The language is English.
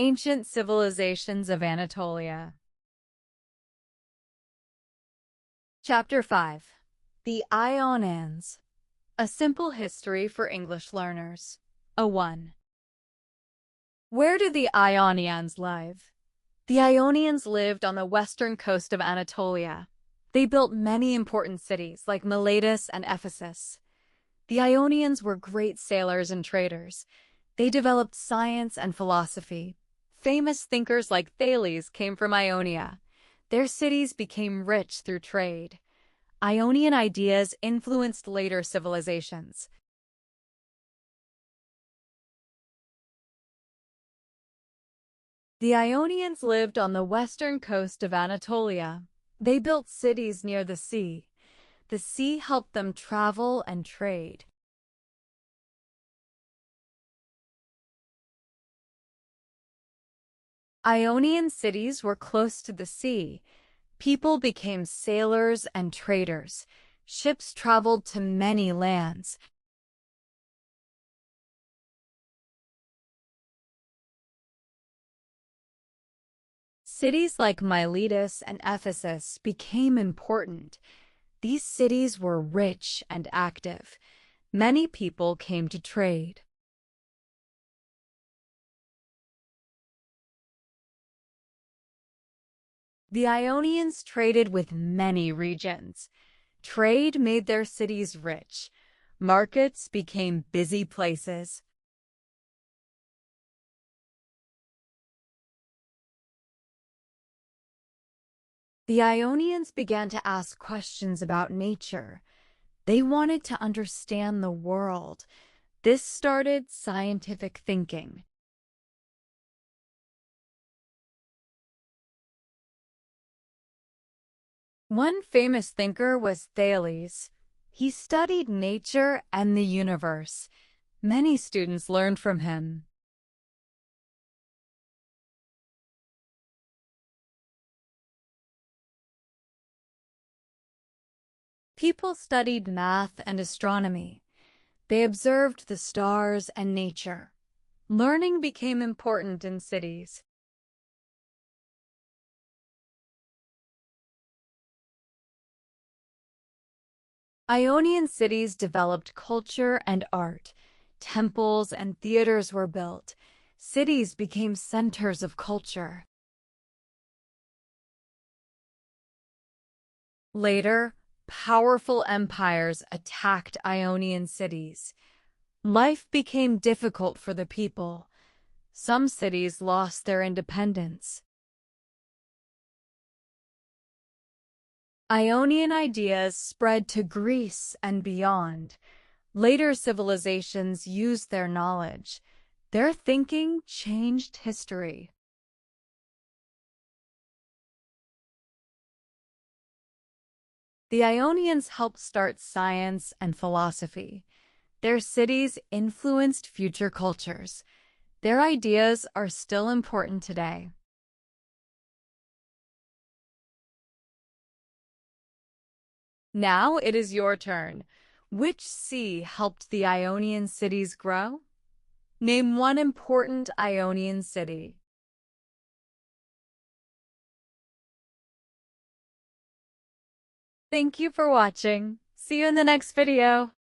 Ancient civilizations of Anatolia. Chapter 5. The Ionians. A simple history for English learners. 1. Where do the Ionians live? The Ionians lived on the western coast of Anatolia. They built many important cities like Miletus and Ephesus. The Ionians were great sailors and traders. They developed science and philosophy. Famous thinkers like Thales came from Ionia. Their cities became rich through trade. Ionian ideas influenced later civilizations. The Ionians lived on the western coast of Anatolia. They built cities near the sea. The sea helped them travel and trade. Ionian cities were close to the sea. People became sailors and traders. Ships traveled to many lands. Cities like Miletus and Ephesus became important. These cities were rich and active. Many people came to trade. The Ionians traded with many regions. Trade made their cities rich. Markets became busy places. The Ionians began to ask questions about nature. They wanted to understand the world. This started scientific thinking. One famous thinker was Thales. He studied nature and the universe. Many students learned from him. People studied math and astronomy. They observed the stars and nature. Learning became important in cities. Ionian cities developed culture and art. Temples and theaters were built. Cities became centers of culture. Later, powerful empires attacked Ionian cities. Life became difficult for the people. Some cities lost their independence. Ionian ideas spread to Greece and beyond. Later civilizations used their knowledge. Their thinking changed history. The Ionians helped start science and philosophy. Their cities influenced future cultures. Their ideas are still important today. Now it is your turn. Which sea helped the Ionian cities grow? Name one important Ionian city. Thank you for watching. See you in the next video.